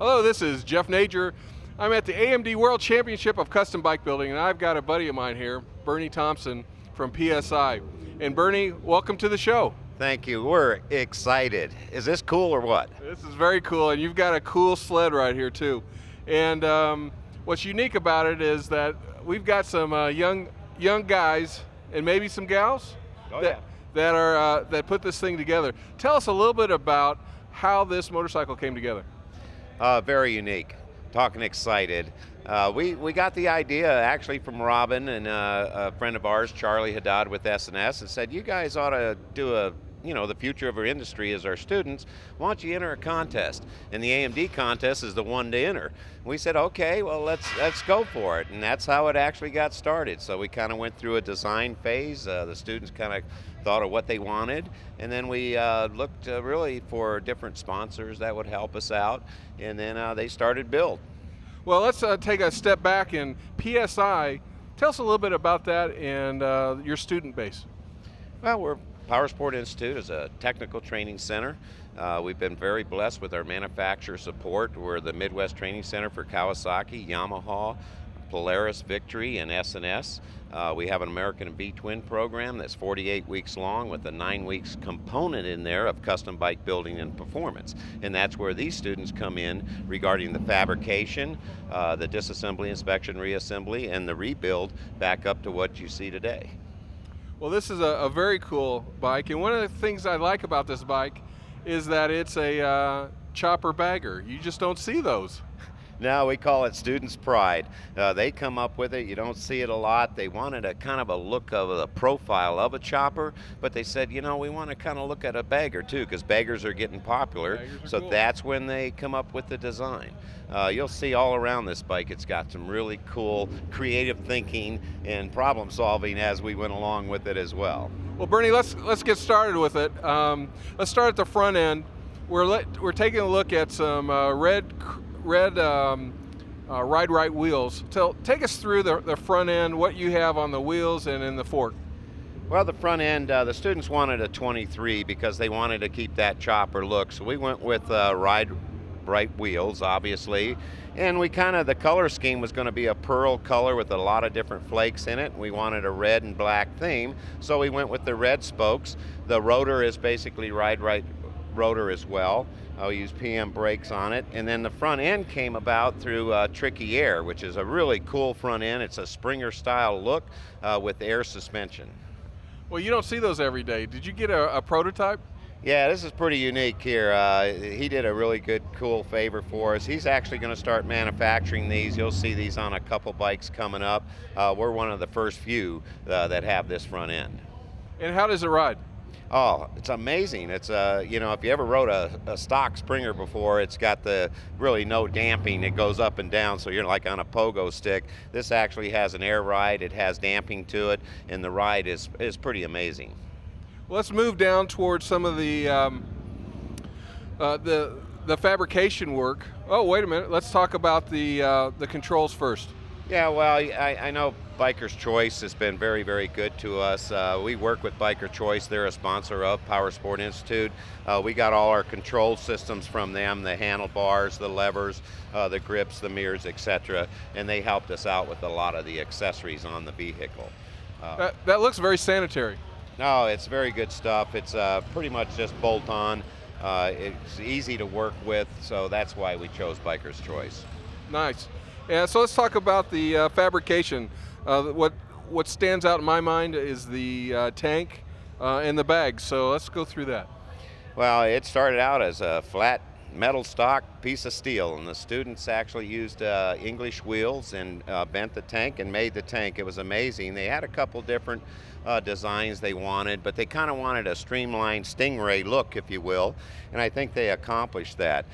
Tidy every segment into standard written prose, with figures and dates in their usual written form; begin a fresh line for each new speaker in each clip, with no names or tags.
Hello, this is Jeff Nager. I'm at the AMD World Championship of Custom Bike Building, and I've got a buddy of mine here, Bernie Thompson from PSI. And Bernie, welcome to the show.
Thank you. We're excited. Is this cool or what?
This is very cool, and you've got a cool sled right here too. And what's unique about it is that we've got some young guys and maybe some gals that put this thing together. Tell us a little bit about how this motorcycle came together.
Very unique. Talking excited. We got the idea actually from Robin and a friend of ours, Charlie Haddad with S&S, and said, you guys ought to do the future of our industry is our students. Why don't you enter a contest? And the AMD contest is the one to enter. We said, okay, well, let's go for it. And that's how it actually got started. So we kind of went through a design phase. The students kind of thought of what they wanted. And then we looked really for different sponsors that would help us out. And then they started build.
Well, let's take a step back in PSI. Tell us a little bit about that and your student base.
Well, Power Sport Institute is a technical training center. We've been very blessed with our manufacturer support. We're the Midwest Training Center for Kawasaki, Yamaha, Polaris, Victory, and S&S. We have an American V-Twin program that's 48 weeks long with a 9 weeks component in there of custom bike building and performance. And that's where these students come in regarding the fabrication, the disassembly, inspection, reassembly, and the rebuild back up to what you see today.
Well, this is a very cool bike, and one of the things I like about this bike is that it's a chopper bagger. You just don't see those.
No, we call it students' pride. They come up with it. You don't see it a lot. They wanted a kind of a look of the profile of a chopper, but they said, we want to kind of look at a bagger too, because baggers are getting popular. So
cool.
That's when they come up with the design. You'll see all around this bike, it's got some really cool creative thinking and problem solving as we went along with it as well.
Well, Bernie, let's get started with it. Let's start at the front end. We're taking a look at some red Ride Right wheels. Take us through the front end, what you have on the wheels and in the fork.
Well, the front end, the students wanted a 23 because they wanted to keep that chopper look. So we went with Ride Right wheels, obviously. And the color scheme was going to be a pearl color with a lot of different flakes in it. We wanted a red and black theme, so we went with the red spokes. The rotor is basically Ride Right rotor as well. I'll use PM brakes on it. And then the front end came about through Tricky Air, which is a really cool front end. It's a Springer style look with air suspension.
Well, you don't see those every day. Did you get a prototype?
Yeah, this is pretty unique here. He did a really good, cool favor for us. He's actually going to start manufacturing these. You'll see these on a couple bikes coming up. We're one of the first few that have this front end.
And how does it ride?
Oh, it's amazing. It's if you ever rode a stock Springer before, it's got really no damping. It goes up and down, so you're like on a pogo stick. This actually has an air ride. It has damping to it, and the ride is pretty amazing.
Well, let's move down towards some of the fabrication work. Oh, wait a minute. Let's talk about the controls first.
Yeah, well, I know Biker's Choice has been very, very good to us. We work with Biker Choice. They're a sponsor of Power Sport Institute. We got all our control systems from them, the handlebars, the levers, the grips, the mirrors, etc. And they helped us out with a lot of the accessories on the vehicle.
That looks very sanitary.
No, it's very good stuff. It's pretty much just bolt on. It's easy to work with, so that's why we chose Biker's Choice.
Nice. Yeah, so let's talk about the fabrication. What stands out in my mind is the tank and the bag, so let's go through that.
Well, it started out as a flat metal stock piece of steel, and the students actually used English wheels and bent the tank and made the tank. It was amazing. They had a couple different designs they wanted, but they kind of wanted a streamlined Stingray look, if you will, and I think they accomplished that.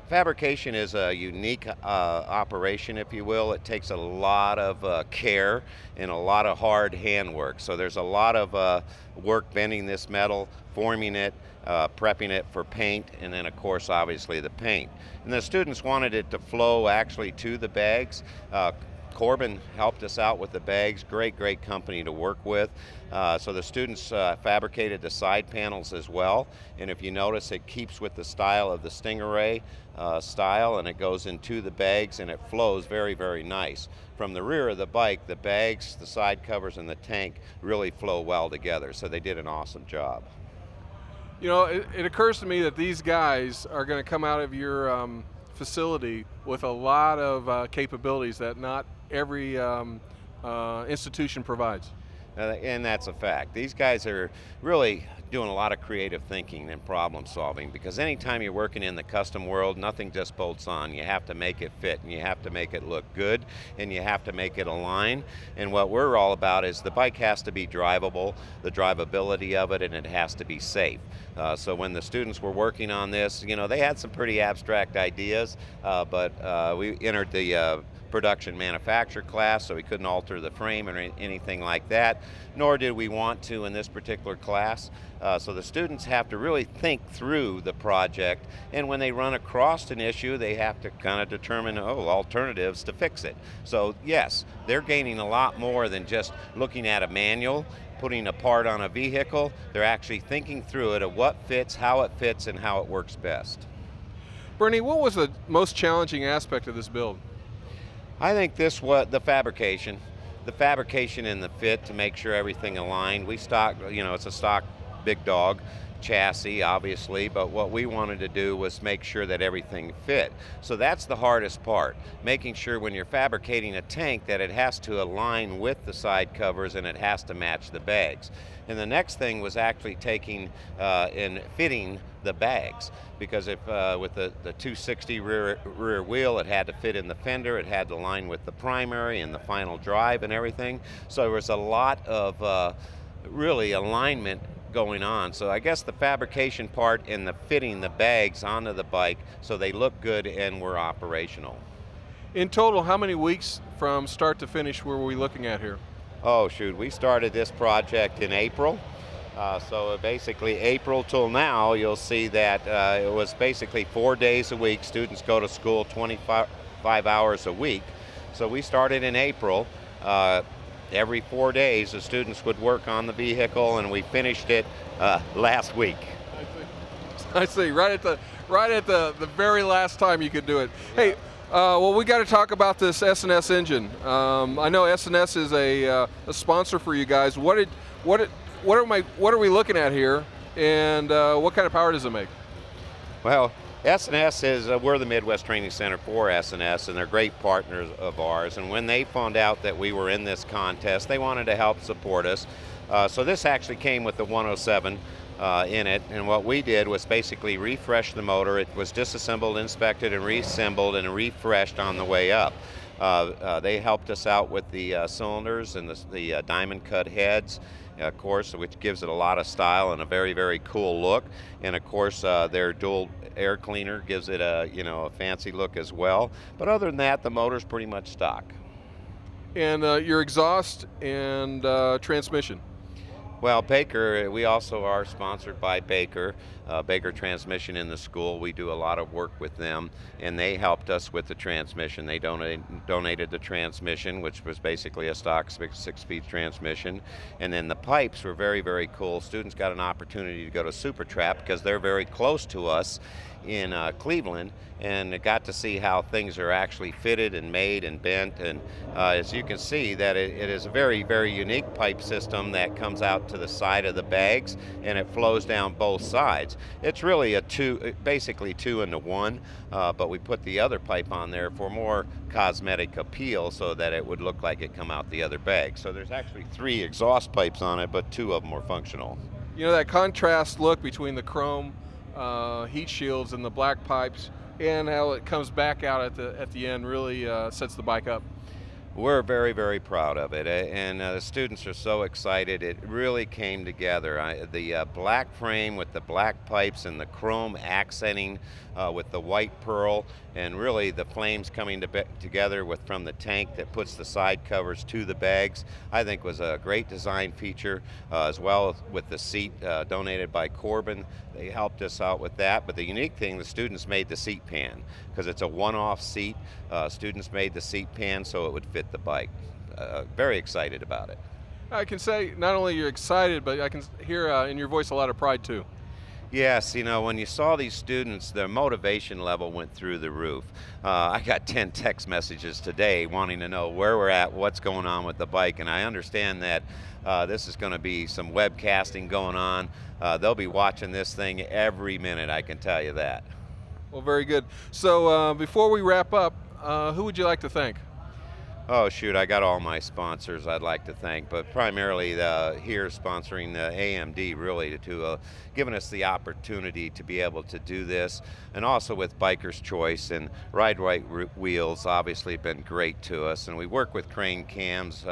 Fabrication is a unique operation, if you will. It takes a lot of care and a lot of hard handwork, so there's a lot of work bending this metal, forming it, prepping it for paint, and then of course obviously the paint. And the students wanted it to flow actually to the bags. Corbin helped us out with the bags, great company to work with. So the students fabricated the side panels as well, and if you notice, it keeps with the style of the Stingray style, and it goes into the bags and it flows very nice. From the rear of the bike, the bags, the side covers, and the tank really flow well together, so they did an awesome job.
You know, it occurs to me that these guys are going to come out of your facility with a lot of capabilities that not every institution provides.
And that's a fact. These guys are really doing a lot of creative thinking and problem solving, because anytime you're working in the custom world, nothing just bolts on. You have to make it fit, and you have to make it look good, and you have to make it align. And what we're all about is the bike has to be drivable, the drivability of it, and it has to be safe. So when the students were working on this, you know, they had some pretty abstract ideas, but we entered the production manufacture class, so we couldn't alter the frame or anything like that, nor did we want to in this particular class. So the students have to really think through the project, and when they run across an issue, they have to kind of determine, alternatives to fix it. So yes, they're gaining a lot more than just looking at a manual, putting a part on a vehicle. They're actually thinking through it of what fits, and how it works best.
Bernie, what was the most challenging aspect of this build?
I think this was the fabrication and the fit to make sure everything aligned. We stock, it's a stock big dog chassis, obviously, but what we wanted to do was make sure that everything fit. So that's the hardest part, making sure when you're fabricating a tank that it has to align with the side covers and it has to match the bags. And the next thing was actually taking and fitting the bags, because if with the 260 rear wheel, it had to fit in the fender, it had to line with the primary and the final drive and everything. So there was a lot of really alignment going on. So I guess the fabrication part and the fitting the bags onto the bike so they look good and were operational.
In total, how many weeks from start to finish were we looking at here?
Oh shoot, we started this project in April. So basically April till now, you'll see that it was basically 4 days a week. Students go to school 25 hours a week. So we started in April. Every 4 days, the students would work on the vehicle, and we finished it last week.
I see. Right at the very last time you could do it. Yeah. Hey, well, we got to talk about this S&S engine. I know S&S is a sponsor for you guys. What are we looking at here, and what kind of power does it make?
Well, S&S is, we're the Midwest Training Center for S&S, and they're great partners of ours. And when they found out that we were in this contest, they wanted to help support us. So this actually came with the 107 in it, and what we did was basically refresh the motor. It was disassembled, inspected, and reassembled and refreshed on the way up. They helped us out with the cylinders and the diamond cut heads, of course, which gives it a lot of style and a very cool look. And of course, their dual air cleaner gives it a fancy look as well. But other than that, the motor's pretty much stock.
And your exhaust and transmission?
Well, Baker, we also are sponsored by Baker, Baker Transmission in the school. We do a lot of work with them, and they helped us with the transmission. They donated the transmission, which was basically a stock 6-speed transmission. And then the pipes were very cool. Students got an opportunity to go to Super Trap because they're very close to us in Cleveland, and got to see how things are actually fitted and made and bent. And as you can see, that it is a very unique pipe system that comes out to the side of the bags, and it flows down both sides. It's really basically 2 into 1, but we put the other pipe on there for more cosmetic appeal so that it would look like it come out the other bag. So there's actually 3 exhaust pipes on it, but 2 of them are functional.
You know, that contrast look between the chrome heat shields and the black pipes, and how it comes back out at the end really sets the bike up.
We're very proud of it, and the students are so excited. It really came together. The black frame with the black pipes and the chrome accenting with the white pearl, and really the flames coming together from the tank that puts the side covers to the bags, I think was a great design feature, as well with the seat donated by Corbin. They helped us out with that. But the unique thing, the students made the seat pan, because it's a one-off seat. Students made the seat pan so it would fit get the bike. Very excited about it.
I can say not only you're excited, but I can hear in your voice a lot of pride too.
Yes, you know, when you saw these students, their motivation level went through the roof. I got 10 text messages today wanting to know where we're at, what's going on with the bike, and I understand that this is going to be some webcasting going on. They'll be watching this thing every minute, I can tell you that.
Well, very good. So before we wrap up, who would you like to thank?
Oh shoot, I got all my sponsors I'd like to thank, but primarily here sponsoring the AMD really to giving us the opportunity to be able to do this, and also with Biker's Choice and Ride Right Wheels obviously been great to us, and we work with Crane Cams,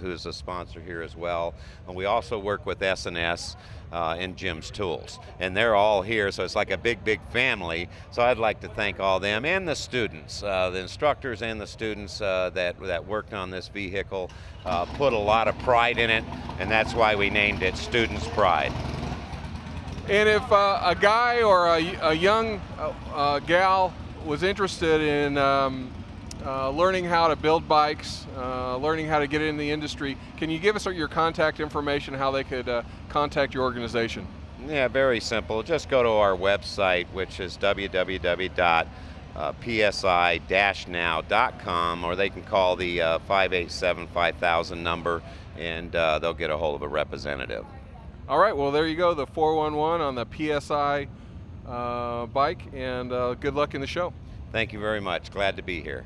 who's a sponsor here as well, and we also work with S&S and Jim's Tools, and they're all here, so it's like a big family. So I'd like to thank all them and the students, the instructors and the students that worked on this vehicle, put a lot of pride in it, and that's why we named it Students Pride.
And if a guy or a young gal was interested in learning how to build bikes, learning how to get in the industry, can you give us your contact information, how they could contact your organization?
Yeah, very simple. Just go to our website, which is www.psi-now.com, or they can call the 587-5000 number, and they'll get a hold of a representative.
All right, well, there you go, the 411 on the PSI bike, and good luck in the show.
Thank you very much. Glad to be here.